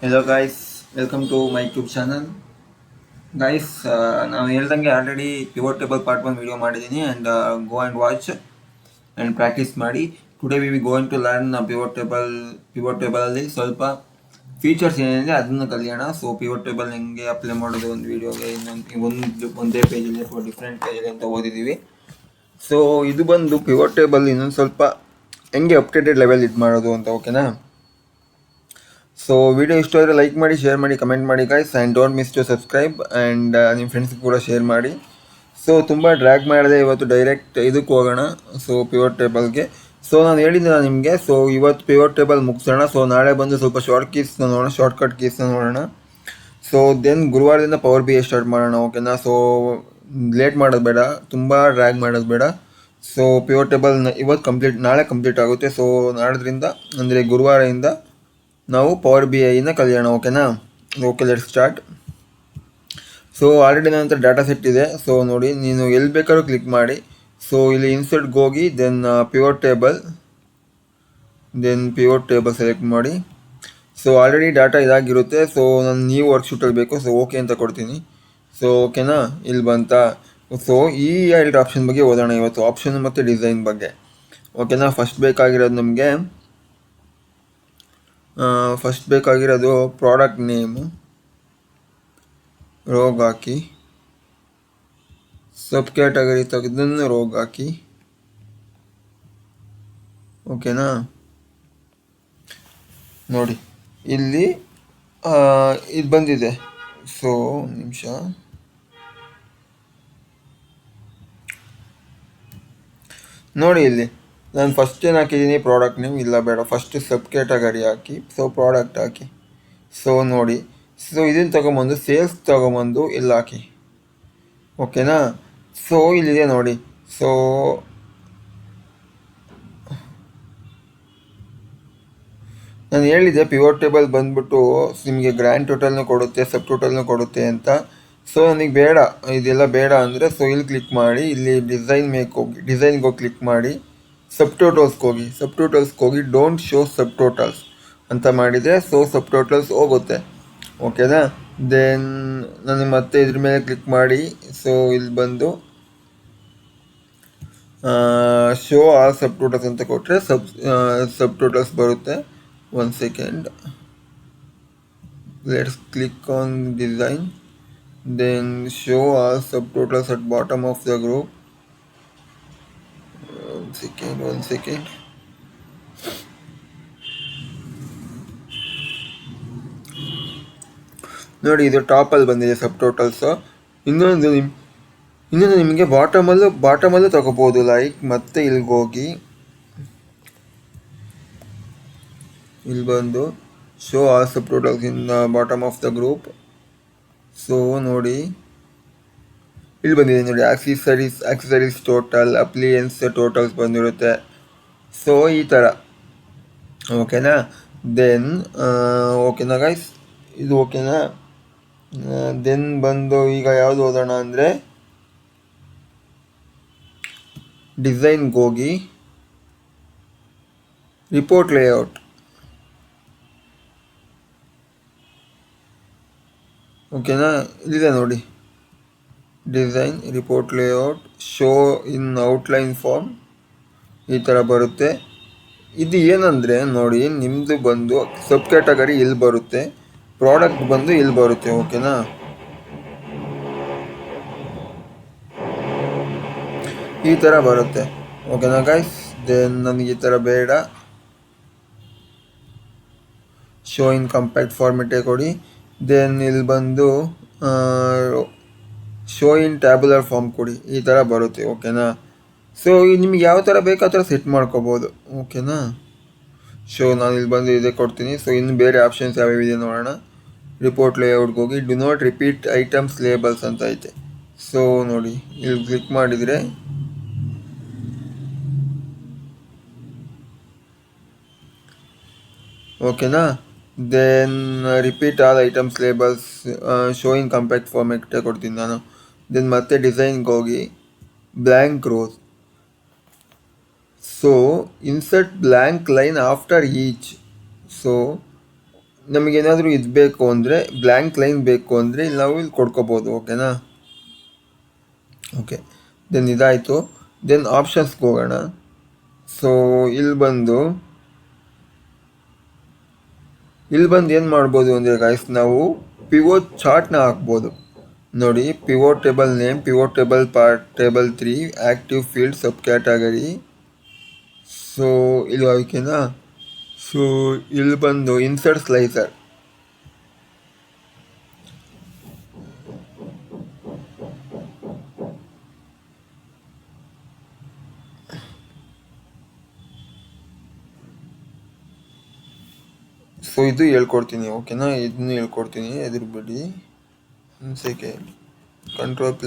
Hello guys, welcome to my YouTube channel. Guys, ನಾನು ಹೇಳ್ದಂಗೆ already pivot table part 1 video ಮಾಡಿದ್ದೀನಿ and go and watch and practise ಮಾಡಿ. Today we going to learn pivot ಟೇಬಲಲ್ಲಿ ಸ್ವಲ್ಪ features ಏನಿದೆ ಅದನ್ನು ಕಲಿಯೋಣ. ಸೊ ಪಿವೋಟ್ ಟೇಬಲ್ ಹೆಂಗೆ ಅಪ್ಲೈ ಮಾಡೋದು ಒಂದು ವೀಡಿಯೋಗೆ ಒಂದೇ ಪೇಜಲ್ಲಿ ಅಥವಾ ಡಿಫ್ರೆಂಟ್ ಪೇಜಲ್ಲಿ ಅಂತ ಓದಿದ್ದೀವಿ. ಸೊ ಇದು ಬಂದು ಪಿವೋಟ್ ಟೇಬಲ್ ಇನ್ನೊಂದು ಸ್ವಲ್ಪ ಹೆಂಗೆ ಅಪ್ಡೇಟೆಡ್ ಲೆವೆಲ್ ಇದು ಮಾಡೋದು ಅಂತ, ಓಕೆನಾ? ಸೊ ವಿಡಿಯೋ ಇಷ್ಟ ಆದರೆ ಲೈಕ್ ಮಾಡಿ, ಶೇರ್ ಮಾಡಿ, ಕಮೆಂಟ್ ಮಾಡಿ guys, and don't miss to subscribe and ನಿಮ್ಮ ಫ್ರೆಂಡ್ಸ್ಗೆ ಕೂಡ ಶೇರ್ ಮಾಡಿ. ಸೊ ತುಂಬ ಡ್ರ್ಯಾಗ್ ಮಾಡಿದೆ, ಇವತ್ತು ಡೈರೆಕ್ಟ್ ಇದಕ್ಕೆ ಹೋಗೋಣ. ಸೊ ಪಿವೋಟ್ ಟೇಬಲ್ಗೆ. ಸೊ ನಾನು ಹೇಳಿದ್ದೆ ನಿಮಗೆ, ಸೊ ಇವತ್ತು ಪಿವೋಟ್ ಟೇಬಲ್ ಮುಗಿಸೋಣ. ಸೊ ನಾಳೆ ಬಂದು ಸ್ವಲ್ಪ ಶಾರ್ಟ್ಕಟ್ ಕೀಸ್ನ ನೋಡೋಣ. ಸೊ ದೆನ್ ಗುರುವಾರದಿಂದ ಪವರ್ ಬಿ ಐ ಸ್ಟಾರ್ಟ್ ಮಾಡೋಣ, ಓಕೆನಾ? ಸೊ ಲೇಟ್ ಮಾಡೋದು ಬೇಡ, ತುಂಬ ಡ್ರ್ಯಾಗ್ ಮಾಡೋದು ಬೇಡ. ಸೊ ಪಿವೋಟ್ ಟೇಬಲ್ ಇವತ್ತು ನಾಳೆ ಕಂಪ್ಲೀಟ್ ಆಗುತ್ತೆ. ಸೊ ನಾಳೆದ್ರಿಂದ ಅಂದರೆ ಗುರುವಾರದಿಂದ ನಾವು ಪವರ್ ಬಿ ಐನ ಕಲಿಯೋಣ, ಓಕೆನಾ? Okay, let start. So already ನನ್ನ ಹತ್ರ ಡಾಟಾ ಸೆಟ್ ಇದೆ. ಸೊ ನೋಡಿ, ನೀನು ಎಲ್ಲಿ ಬೇಕಾದ್ರೂ ಕ್ಲಿಕ್ ಮಾಡಿ. ಸೊ ಇಲ್ಲಿ ಇನ್ಸರ್ಟ್ಗೆ ಹೋಗಿ ದೆನ್ ಪಿವೋಟ್ ಟೇಬಲ್ ಸೆಲೆಕ್ಟ್ ಮಾಡಿ. ಸೊ ಆಲ್ರೆಡಿ ಡಾಟಾ ಇದಾಗಿರುತ್ತೆ. ಸೊ ನಾನು ನ್ಯೂ ವರ್ಕ್ಶೂಟಲ್ಲಿ ಬೇಕು. ಸೊ ಓಕೆ ಅಂತ ಕೊಡ್ತೀನಿ. ಸೊ ಓಕೆನಾ, ಇಲ್ಲಿ ಬಂತಾ? ಸೊ ಈ ಎರಡು ಆಪ್ಷನ್ ಬಗ್ಗೆ ಓದೋಣ ಇವತ್ತು, ಆಪ್ಷನ್ ಮತ್ತು ಡಿಸೈನ್ ಬಗ್ಗೆ, ಓಕೆನಾ? ಫಸ್ಟ್ ಬೇಕಾಗಿರೋದು ಪ್ರಾಡಕ್ಟ್ ನೇಮು, ರೋಗ್ ಹಾಕಿ, ಸಬ್ ಕ್ಯಾಟಗರಿ ತೆಗೆದನ್ನು ರೋಗ್ ಹಾಕಿ, ಓಕೆನಾ? ನೋಡಿ ಇಲ್ಲಿ ಇದು ಬಂದಿದೆ. ಸೊ ನಿಮಿಷ, ನೋಡಿ ಇಲ್ಲಿ ನಾನು ಫಸ್ಟ್ ಏನು ಹಾಕಿದ್ದೀನಿ, ಪ್ರಾಡಕ್ಟ್ ನೇಮ್. ಇಲ್ಲ ಬೇಡ, ಫಸ್ಟ್ ಸಬ್ ಕ್ಯಾಟಗರಿ ಹಾಕಿ, ಸೊ ಪ್ರಾಡಕ್ಟ್ ಹಾಕಿ. ಸೊ ನೋಡಿ, ಸೊ ಇದನ್ನು ತೊಗೊಂಬಂದು ಸೇಲ್ಸ್ ತೊಗೊಂಬಂದು ಇಲ್ಲಿ ಹಾಕಿ, ಓಕೆನಾ? ಸೊ ಇಲ್ಲಿದೆ ನೋಡಿ. ಸೊ ನಾನು ಹೇಳಿದ್ದೆ ಪಿವೋಟ್ ಟೇಬಲ್ ಬಂದ್ಬಿಟ್ಟು ನಿಮಗೆ ಗ್ರ್ಯಾಂಡ್ ಟೋಟಲ್ನೂ ಕೊಡುತ್ತೆ, ಸಬ್ ಟೋಟಲ್ನೂ ಕೊಡುತ್ತೆ ಅಂತ. ಸೊ ನನಗೆ ಬೇಡ, ಇದೆಲ್ಲ ಬೇಡ ಅಂದರೆ ಸೊ ಇಲ್ಲಿ ಕ್ಲಿಕ್ ಮಾಡಿ, ಇಲ್ಲಿ ಡಿಸೈನ್ಗೆ ಹೋಗಿ ಕ್ಲಿಕ್ ಮಾಡಿ, ಸಬ್ ಟೋಟಲ್ಸ್ಗೆ ಹೋಗಿ ಡೋಂಟ್ ಶೋ ಸಬ್ ಟೋಟಲ್ಸ್ ಅಂತ ಮಾಡಿದರೆ ಸೊ ಸಬ್ ಟೋಟಲ್ಸ್ ಹೋಗುತ್ತೆ, ಓಕೆನಾ? ದೆನ್ ನನಗೆ ಮತ್ತೆ ಇದ್ರ ಮೇಲೆ ಕ್ಲಿಕ್ ಮಾಡಿ, ಸೊ ಇಲ್ಲಿ ಬಂದು ಶೋ ಆಲ್ ಸಬ್ ಟೋಟಲ್ಸ್ ಅಂತ ಕೊಟ್ಟರೆ ಸಬ್ ಟೋಟಲ್ಸ್ ಬರುತ್ತೆ. One second, let's click on design, then show all subtotals at bottom of the group. One second. ನೋಡಿ, ಇದು ಟಾಪಲ್ಲಿ ಬಂದಿದೆ ಸಬ್ ಟೋಟಲ್ಸ್. ಇನ್ನೊಂದು ನಿಮಗೆ ಬಾಟಮಲ್ಲೂ ತಗೋಬೋದು, ಲೈಕ್ ಮತ್ತೆ ಇಲ್ಲಿಗೆ ಹೋಗಿ ಇಲ್ಲಿ ಬಂದು show all sub totals in bottom of the group. So ನೋಡಿ, ಇಲ್ಲಿ ಬಂದಿದೆ ನೋಡಿ, ಆಕ್ಸೆಸರೀಸ್ ಟೋಟಲ್, ಅಪ್ಲಿಯನ್ಸ್ ಟೋಟಲ್ಸ್ ಬಂದಿರುತ್ತೆ. ಸೊ ಈ ಥರ, ಓಕೆನಾ? ದೆನ್ ಓಕೆನಾ ಗೈಸ್, ಇದು ಓಕೆನಾ? ದೆನ್ ಬಂದು ಈಗ ಯಾವುದು ಓದೋಣ ಅಂದರೆ ಡಿಸೈನ್ಗೆ ಹೋಗಿ ರಿಪೋರ್ಟ್ ಲೇಔಟ್, ಓಕೆನಾ? ಇಲ್ಲಿದೆ ನೋಡಿ, design, report layout, show in outline form, ಈ ಥರ ಬರುತ್ತೆ. ಇದು ಏನಂದರೆ ನೋಡಿ, ನಿಮ್ಮದು ಬಂದು ಸಬ್ ಕ್ಯಾಟಗರಿ ಇಲ್ಲಿ ಬರುತ್ತೆ, ಪ್ರಾಡಕ್ಟ್ ಬಂದು ಇಲ್ಲಿ ಬರುತ್ತೆ, ಓಕೆನಾ? ಈ ಥರ ಬರುತ್ತೆ, ಓಕೆನಾ ಗೈಸ್? ದೆನ್ ನನಗೆ ಈ ಥರ ಬೇಡ, ಶೋ ಇನ್ ಕಾಂಪ್ಯಾಕ್ಟ್ ಫಾರ್ಮೆಟೇ ಕೊಡಿ. ದೆನ್ ಇಲ್ಲಿ ಬಂದು ಶೋ ಇನ್ ಟ್ಯಾಬ್ಯುಲರ್ ಫಾರ್ಮ್ ಕೊಡಿ, ಈ ಥರ ಬರುತ್ತೆ, ಓಕೆನಾ? ಸೊ ನಿಮ್ಗೆ ಯಾವ ಥರ ಬೇಕು ಆ ಥರ ಸೆಟ್ ಮಾಡ್ಕೋಬೋದು, ಓಕೆನಾ? ಶೋ ನಾನು ಇಲ್ಲಿ ಬಂದು ಇದೇ ಕೊಡ್ತೀನಿ. ಸೊ ಇನ್ನು ಬೇರೆ ಆಪ್ಷನ್ಸ್ ಯಾವ್ಯಾವಿದೆ ನೋಡೋಣ. ರಿಪೋರ್ಟ್ ಲೇಔಟ್ಗೆ ಹೋಗಿ do not repeat items labels ಅಂತ ಐತೆ. ಸೊ ನೋಡಿ, ಇಲ್ಲಿ ಕ್ಲಿಕ್ ಮಾಡಿದರೆ ಓಕೆನಾ? Then repeat all items labels showing compact format ಕೊಡ್ತೀನಿ ನಾನು. ದೆನ್ ಮತ್ತೆ ಡಿಸೈನ್ಗೆ ಹೋಗಿ blank rows. So insert blank line after each. So ನಮಗೇನಾದರೂ ಇದು ಬೇಕು ಅಂದರೆ ಬ್ಲ್ಯಾಂಕ್ ಲೈನ್ ಬೇಕು ಅಂದರೆ ಇಲ್ಲಿ ನಾವು ಇಲ್ಲಿ ಕೊಡ್ಕೋಬೋದು. ಓಕೆನಾ? ಓಕೆ, ದೆನ್ ಇದಾಯಿತು. ದೆನ್ ಆಪ್ಷನ್ಸ್ಗೆ ಹೋಗೋಣ. ಸೊ ಇಲ್ಲಿ ಬಂದು ಏನು ಮಾಡ್ಬೋದು ಅಂದರೆ ಗೈಸ್, ನಾವು ಪಿವೋಟ್ ಚಾರ್ಟ್ನ ಹಾಕ್ಬೋದು. ನೋಡಿ, pivot table name, pivot table part, table 3, active field, sub category. So ಇಲ್ಲಿ ಓಕೆನಾ? ಸೊ ಇಲ್ಲಿ ಬಂದು ಇನ್ಸರ್ಟ್ ಸ್ಲೈಸರ್. ಸೊ ಇದು ಹೇಳ್ಕೊಡ್ತೀನಿ. ಓಕೆನಾ? ಇದನ್ನು ಹೇಳ್ಕೊಡ್ತೀನಿ, ಎದುರುಬಿಡಿ ಒಂದು ಸೆಕೆಂಡ್. ಕಂಟ್ರೋಲ್+Z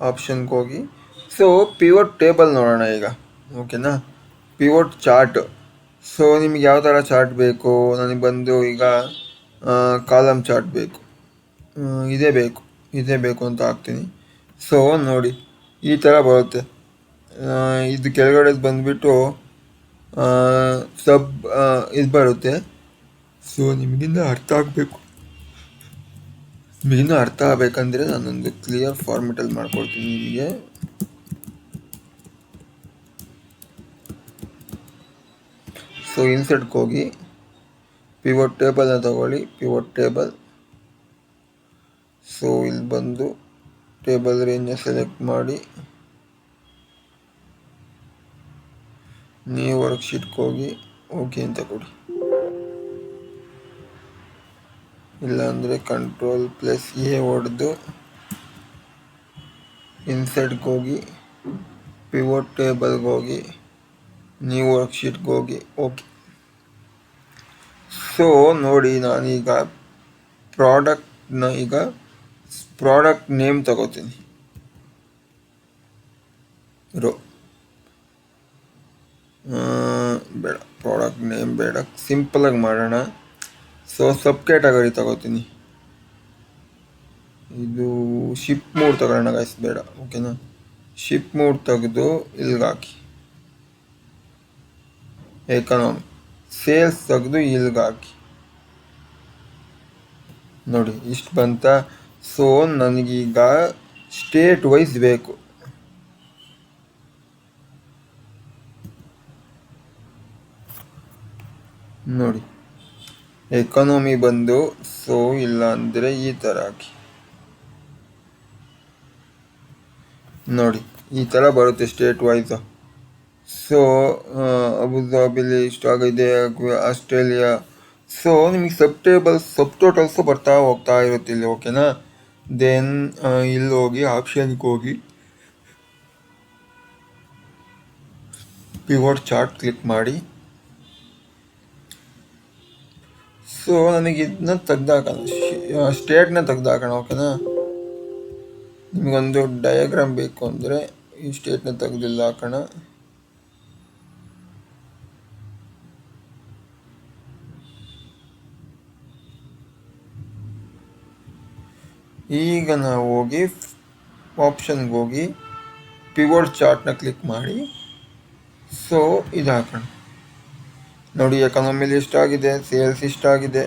ಆಪ್ಷನ್ಗೆ ಹೋಗಿ. ಸೊ ಪಿವೋಟ್ ಟೇಬಲ್ ನೋಡೋಣ ಈಗ. ಓಕೆನಾ? Pivot chart. ಸೊ ನಿಮ್ಗೆ ಯಾವ ಥರ ಚಾರ್ಟ್ ಬೇಕು? ನನಗೆ ಬಂದು ಈಗ ಕಾಲಮ್ ಚಾರ್ಟ್ ಬೇಕು. ಇದೇ ಬೇಕು ಅಂತ ಹಾಕ್ತೀನಿ. ಸೊ ನೋಡಿ, ಈ ಥರ ಬರುತ್ತೆ. ಇದು ಕೆಳಗಡೆ ಬಂದುಬಿಟ್ಟು ಇದು ಬರುತ್ತೆ. ಸೊ ನಿಮಗಿನ್ನ ಅರ್ಥ ಆಗಬೇಕಂದ್ರೆ ನಾನೊಂದು ಕ್ಲಿಯರ್ ಫಾರ್ಮೆಟಲ್ಲಿ ಮಾಡ್ಕೊಡ್ತೀನಿ ನಿಮಗೆ. ಸೊ ಇನ್ಸರ್ಟ್ಗೆ ಹೋಗಿ ಪಿವೋಟ್ ಟೇಬಲ್ನ ತಗೊಳ್ಳಿ, ಪಿವೋಟ್ ಟೇಬಲ್. ಸೊ ಇಲ್ಲಿ ಬಂದು ಟೇಬಲ್ ರೇಂಜ್ನ ಸೆಲೆಕ್ಟ್ ಮಾಡಿ, ನೀವು ವರ್ಕ್ಶೀಟ್ಗೆ ಹೋಗಿ ಓಕೆ ಅಂತ ಕೊಡಿ. ಇಲ್ಲಾಂದರೆ Ctrl+A ಹೊಡೆದು ಇನ್ಸರ್ಟ್ಗೆ ಹೋಗಿ, ಪಿವೋಟ್ ಟೇಬಲ್ಗೆ ಹೋಗಿ, ನೀವು ವರ್ಕ್ಶೀಟ್ಗೆ ಹೋಗಿ ಓಕೆ. ಸೊ ನೋಡಿ, ನಾನೀಗ ಪ್ರಾಡಕ್ಟ್ ನೇಮ್ ತಗೋತೀನಿ. ಬೇಡ, ಪ್ರಾಡಕ್ಟ್ ನೇಮ್ ಬೇಡ, ಸಿಂಪಲಾಗಿ ಮಾಡೋಣ. ಸೊ ಸಬ್ ಕ್ಯಾಟಗರಿ ತಗೋತೀನಿ. ಇದು ಶಿಪ್ ಮೂಡ್ ತಗೊಳ್ಳೋಣ ಗೈಸ್, ಬೇಡ. ಓಕೆನಾ? ಶಿಪ್ ಮೂಡ್ ತೆಗೆದು ಇಲ್ಲಿಗೆ ಹಾಕಿ, ಎಕಾನಮಿ. ಸೇಲ್ಸ್ ತೆಗೆದು ಇಲ್ಲಿಗೆ ಹಾಕಿ. ನೋಡಿ, ಇಷ್ಟು ಬಂತ. ಸೊ ನನಗೀಗ ಸ್ಟೇಟ್ ವೈಸ್ ಬೇಕು. ನೋಡಿ, ಎಕಾನಮಿ ಬಂದು, ಸೊ ಇಲ್ಲ ಅಂದರೆ ಈ ಥರ ಹಾಕಿ. ನೋಡಿ, ಈ ಥರ ಬರುತ್ತೆ ಸ್ಟೇಟ್ ವೈಸ್. ಸೊ ಅಬುದಾಬಿಲಿ ಇಷ್ಟಾಗಿದೆ, ಆಸ್ಟ್ರೇಲಿಯಾ. ಸೊ ನಿಮಗೆ ಸಬ್ ಟೋಟಲ್ಸು ಬರ್ತಾ ಹೋಗ್ತಾ ಇರುತ್ತೆ ಇಲ್ಲಿ. ಓಕೆನಾ? ದೆನ್ ಇಲ್ಲಿ ಹೋಗಿ ಆಪ್ಷನ್ಗೆ ಹೋಗಿ ಪಿವೋಟ್ ಚಾರ್ಟ್ ಕ್ಲಿಕ್ ಮಾಡಿ. ಸೊ ನನಗೆ ಇದನ್ನ ತೆಗ್ದಾಕೋಣ, ಸ್ಟೇಟ್ನ ತೆಗ್ದಾಕೋಣ. ಓಕೆನಾ? ನಿಮಗೊಂದು ಡಯಾಗ್ರಾಮ್ ಬೇಕು ಅಂದರೆ ಈ ಸ್ಟೇಟ್ನ ತೆಗೆದಿಲ್ಲ ಹಾಕೋಣ. ಈಗ ನಾವು ಹೋಗಿ ಆಪ್ಷನ್ಗೆ ಹೋಗಿ ಪಿವೋಟ್ ಚಾರ್ಟ್ನ ಕ್ಲಿಕ್ ಮಾಡಿ. ಸೊ ಇದು ಹಾಕೋಣ. ನೋಡಿ, ಎಕಾನಮಿಲಿ ಇಷ್ಟಾಗಿದೆ, ಸೇಲ್ಸ್ ಇಷ್ಟಾಗಿದೆ.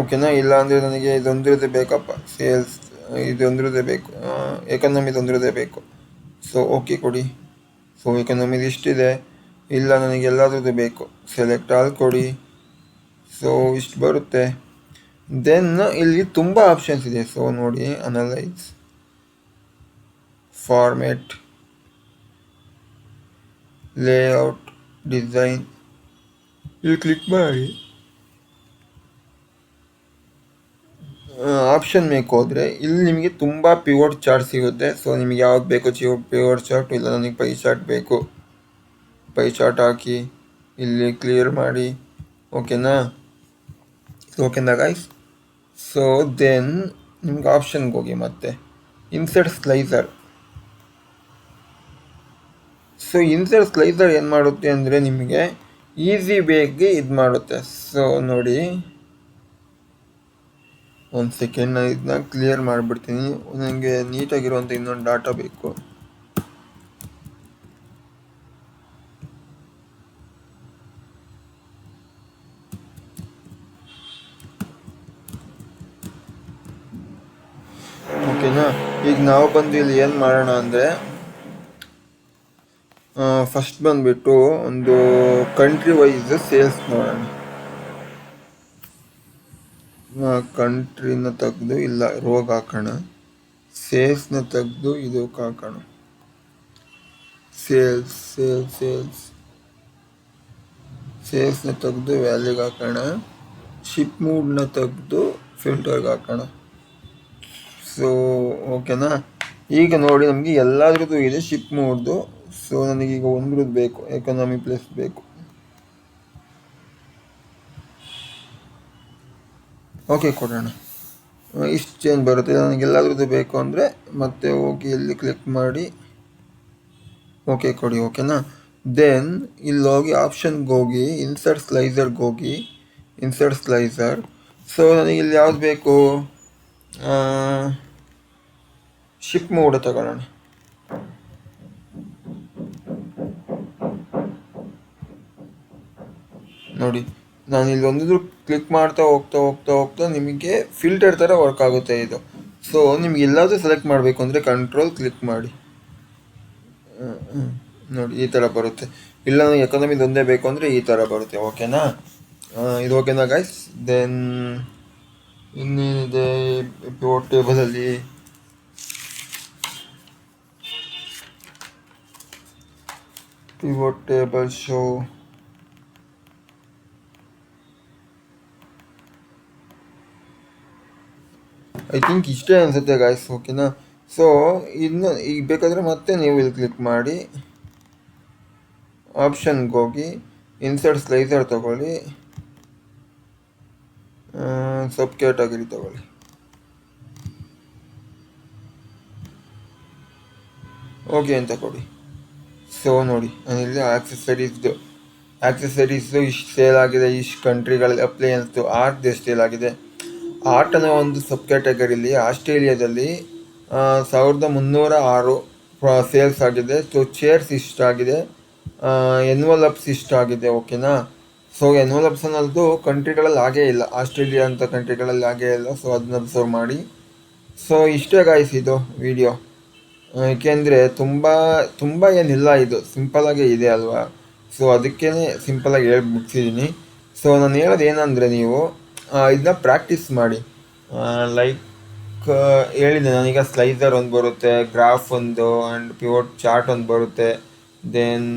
ಓಕೆನಾ? ಇಲ್ಲ ಅಂದರೆ ನನಗೆ ಇದೊಂದಿರದೇ ಬೇಕಪ್ಪ, ಸೇಲ್ಸ್ ಇದೊಂದಿರದೇ ಬೇಕು, ಎಕಾನಮಿದೊಂದಿರದೇ ಬೇಕು. ಸೊ ಓಕೆ ಕೊಡಿ. ಸೊ ಎಕಾನಮಿದು ಇಷ್ಟಿದೆ, ಇಲ್ಲ ನನಗೆ ಎಲ್ಲಾದ್ರದ್ದು ಬೇಕು, ಸೆಲೆಕ್ಟ್ ಆಲ್ ಕೊಡಿ. ಸೊ ಇಷ್ಟು ಬರುತ್ತೆ. ದೆನ್ ಇಲ್ಲಿ ತುಂಬ ಆಪ್ಷನ್ಸ್ ಇದೆ. ಸೊ ನೋಡಿ, ಅನಲೈಸ್, ಫಾರ್ಮೆಟ್, ಲೇಔಟ್, ಡಿಸೈನ್. ಇಲ್ಲಿ ಕ್ಲಿಕ್ ಮಾಡಿ ಆಪ್ಷನ್ ಬೇಕು ಹೋದರೆ ಇಲ್ಲಿ ನಿಮಗೆ ತುಂಬ ಪಿವೋಟ್ ಚಾರ್ಟ್ ಸಿಗುತ್ತೆ. ಸೊ ನಿಮಗೆ ಯಾವ್ದು ಬೇಕು ಪಿವೋಟ್ ಚಾರ್ಟ್, ಇಲ್ಲ ನನಗೆ ಪೈ ಚಾರ್ಟ್ ಬೇಕು, ಪೈ ಚಾರ್ಟ್ ಹಾಕಿ ಇಲ್ಲಿ ಕ್ಲಿಯರ್ ಮಾಡಿ. ಓಕೆನಾ? ಗೈಸ್? ಸೊ ದೆನ್ ನಿಮ್ಗೆ ಆಪ್ಷನ್ಗೆ ಹೋಗಿ ಮತ್ತೆ insert slicer. So insert slicer ಏನು ಮಾಡುತ್ತೆ ಅಂದರೆ ನಿಮಗೆ ಈಸಿ ವೇಗೆ ಇದು ಮಾಡುತ್ತೆ. ಸೊ ನೋಡಿ, ಒಂದು ಸೆಕೆಂಡ್, ನಾನು ಇದನ್ನ ಕ್ಲಿಯರ್ ಮಾಡಿಬಿಡ್ತೀನಿ. ನನಗೆ ನೀಟಾಗಿರುವಂಥ ಇನ್ನೊಂದು ಡಾಟಾ ಬೇಕು. ಓಕೆನಾ. ಈಗ ನಾವು ಬಂದು ಇಲ್ಲಿ ಏನು ಮಾಡೋಣ ಅಂದರೆ, ಫಸ್ಟ್ ಬಂದುಬಿಟ್ಟು ಒಂದು ಕಂಟ್ರಿ ವೈಸ್ ಸೇಲ್ಸ್ ನೋಡೋಣ. ಕಂಟ್ರಿನ ತೆಗೆದು ಇಲ್ಲ ರೋಗ ಹಾಕೋಣ, ಸೇಲ್ಸ್ನ ತೆಗೆದು ಇದಕ್ಕೆ ಹಾಕೋಣ, ಸೇಲ್ಸ್ನ ತೆಗೆದು ವ್ಯಾಲ್ಯೂಗೆ ಹಾಕೋಣ, ಶಿಪ್ ಮೂಡ್ನ ತೆಗೆದು ಫಿಲ್ಟರ್ಗೆ ಹಾಕೋಣ. ಸೊ ಓಕೆನಾ. ಈಗ ನೋಡಿ ನಮಗೆ ಎಲ್ಲದ್ರದ್ದು ಇದೆ ಶಿಪ್ ಮೂಡ್ದು. ಸೊ ನನಗೀಗ ಒಂದ್ರದ್ದು ಬೇಕು, ಎಕಾನಮಿ ಪ್ಲಸ್ ಬೇಕು. ಓಕೆ ಕೊಡೋಣ. ಇಷ್ಟು ಚೇಂಜ್ ಬರುತ್ತೆ. ನನಗೆಲ್ಲದ್ರದ್ದು ಬೇಕು ಅಂದರೆ ಮತ್ತೆ ಹೋಗಿ ಎಲ್ಲಿ ಕ್ಲಿಕ್ ಮಾಡಿ ಓಕೆ ಕೊಡಿ. ಓಕೆನಾ. ದೆನ್ ಇಲ್ಲಿ ಹೋಗಿ ಆಪ್ಷನ್ಗೆ ಹೋಗಿ ಇನ್ಸರ್ಟ್ ಸ್ಲೈಸರ್ಗೆ ಹೋಗಿ ಇನ್ಸರ್ಟ್ ಸ್ಲೈಸರ್. ಸೊ ನನಗೆ ಇಲ್ಲಿ ಯಾವ್ದು ಬೇಕು, ಶಿಪ್ ಮೂಡ್ ತಗೊಳ್ಳೋಣ. ನೋಡಿ ನಾನು ಇಲ್ಲಿ ಒಂದಿದ್ರು ಕ್ಲಿಕ್ ಮಾಡ್ತಾ ಹೋಗ್ತಾ ನಿಮಗೆ ಫಿಲ್ಟರ್ ಥರ ವರ್ಕ್ ಆಗುತ್ತೆ ಇದು. ಸೊ ನಿಮ್ಗೆ ಎಲ್ಲಾದರೂ ಸೆಲೆಕ್ಟ್ ಮಾಡಬೇಕು ಅಂದರೆ ಕಂಟ್ರೋಲ್ ಕ್ಲಿಕ್ ಮಾಡಿ, ನೋಡಿ ಈ ಥರ ಬರುತ್ತೆ. ಇಲ್ಲ ನನಗೆ ಎಕಾನಮಿದು ಒಂದೇ ಬೇಕು ಅಂದರೆ ಈ ಥರ ಬರುತ್ತೆ. ಓಕೆನಾ. ಇದು ಓಕೆನಾ ಗೈಸ್. ದೆನ್ ಇನ್ನೇನಿದೆ ಪಿವೋಟ್ ಟೇಬಲಲ್ಲಿ, pivot table show, I think ಇಷ್ಟೇ ಅನಿಸುತ್ತೆ ಗಾಯ್ಸ್. ಓಕೆನಾ. ಸೊ ಇನ್ನು ಈಗ ಬೇಕಾದರೆ ಮತ್ತೆ ನೀವು ಇಲ್ಲಿ ಕ್ಲಿಕ್ ಮಾಡಿ ಆಪ್ಷನ್ಗೆ ಹೋಗಿ ಇನ್ಸರ್ಟ್ ಸ್ಲೈಸರ್ ತಗೊಳ್ಳಿ, ಸಬ್ ಕ್ಯಾಟಗರಿ ತಗೊಳ್ಳಿ. ಓಕೆ ಅಂತ ಕೊಡಿ. ಸೊ ನೋಡಿ ನಾನಿಲ್ಲಿ ಆಕ್ಸೆಸರೀಸ್ದು ಇಷ್ಟು ಸೇಲ್ ಆಗಿದೆ, ಇಷ್ಟು ಕಂಟ್ರಿಗಳಲ್ಲಿ ಅಪ್ಲೈನ್ಸ್ದು ಆರ್ಟ್ ಸೇಲ್ ಆಗಿದೆ. ಆರ್ಟ್ ಅನ್ನೋ ಒಂದು ಸಬ್ ಕ್ಯಾಟಗರಿಲಿ ಆಸ್ಟ್ರೇಲಿಯಾದಲ್ಲಿ 1306 ಸೇಲ್ಸ್ ಆಗಿದೆ. ಸೊ ಚೇರ್ಸ್ ಇಷ್ಟಾಗಿದೆ, ಎನ್ವಲಪ್ಸ್ ಇಷ್ಟಾಗಿದೆ. ಓಕೆನಾ. ಸೊ ಎನ್ವಲಪ್ಸ್ ಅನ್ನೋದು ಕಂಟ್ರಿಗಳಲ್ಲಿ ಆಗೇ ಇಲ್ಲ, ಆಸ್ಟ್ರೇಲಿಯಾ ಅಂತ ಕಂಟ್ರಿಗಳಲ್ಲಿ ಆಗೇ ಇಲ್ಲ. ಸೊ ಅದನ್ನ ಅಬ್ಸರ್ವ್ ಮಾಡಿ. ಸೊ ಇಷ್ಟೇ ಗಾಯ್ಸ್ ಇದು ವಿಡಿಯೋ. ಏಕೆಂದರೆ ತುಂಬ ಏನಿಲ್ಲ, ಇದು ಸಿಂಪಲಾಗೇ ಇದೆ ಅಲ್ವಾ. ಸೊ ಅದಕ್ಕೇ ಸಿಂಪಲಾಗಿ ಹೇಳಿ ಮುಗಿಸಿದ್ದೀನಿ. ಸೊ ನಾನು ಹೇಳೋದು ಏನಂದರೆ, ನೀವು ಇದನ್ನ ಪ್ರಾಕ್ಟೀಸ್ ಮಾಡಿ. ಲೈಕ್ ಹೇಳಿದೆ ನಾನೀಗ ಸ್ಲೈಸರ್ ಒಂದು ಬರುತ್ತೆ, ಗ್ರಾಫ್ ಒಂದು, ಆ್ಯಂಡ್ ಪಿವೋಟ್ ಚಾರ್ಟ್ ಒಂದು ಬರುತ್ತೆ. ದೆನ್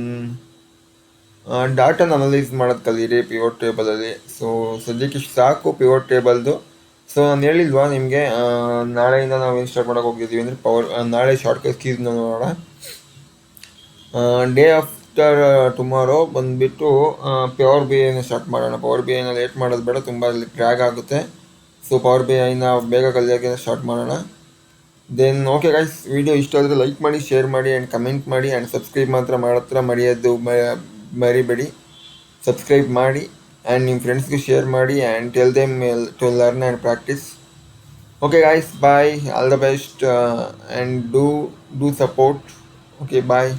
ಡಾಟಾನ ಅನಲೈಸ್ ಮಾಡೋದು ಕಲೀರಿ ಪಿವೋಟ್ ಟೇಬಲಲ್ಲಿ. ಸೊ ಸದ್ಯಕ್ಕೆ ಇಷ್ಟು ಸಾಕು ಪಿವೋಟ್ ಟೇಬಲ್ದು. ಸೊ ನಾನು ಹೇಳಿಲ್ವಾ ನಿಮಗೆ, ನಾಳೆಯಿಂದ ನಾವು ಏನು ಸ್ಟಾರ್ಟ್ ಮಾಡೋಕೆ ಹೋಗಿದ್ದೀವಿ ಅಂದರೆ ನಾಳೆ ಶಾರ್ಟ್ಕಟ್ ಕೀಸ್ನ ನೋಡೋಣ. ಡೇ ಆಫ್ಟರ್ ಟುಮಾರೋ ಬಂದುಬಿಟ್ಟು ಪವರ್ ಬಿ ಐನ ಸ್ಟಾರ್ಟ್ ಮಾಡೋಣ. ಪವರ್ ಬಿ ಐನ ಲೇಟ್ ಮಾಡೋದು ಬೇಡ, ತುಂಬ ಡ್ರ್ಯಾಗ್ ಆಗುತ್ತೆ. ಸೊ ಪವರ್ ಬಿ ಐನ ಬೇಗ ಕಲಿಯೋಕ್ಕೆ ಸ್ಟಾರ್ಟ್ ಮಾಡೋಣ. ದೆನ್ ಓಕೆ ಗೈಸ್, ವಿಡಿಯೋ ಇಷ್ಟ ಆದರೆ ಲೈಕ್ ಮಾಡಿ, ಶೇರ್ ಮಾಡಿ, ಆ್ಯಂಡ್ ಕಮೆಂಟ್ ಮಾಡಿ, ಆ್ಯಂಡ್ ಸಬ್ಸ್ಕ್ರೈಬ್ ಮಾತ್ರ ಮರಿಬೇಡಿ. ಸಬ್ಸ್ಕ್ರೈಬ್ ಮಾಡಿ ಆ್ಯಂಡ್ ನಿಮ್ಮ ಫ್ರೆಂಡ್ಸ್ಗೆ ಶೇರ್ ಮಾಡಿ, and tell them to learn and practise. Okay guys, bye, all the best, and do support. Okay, bye.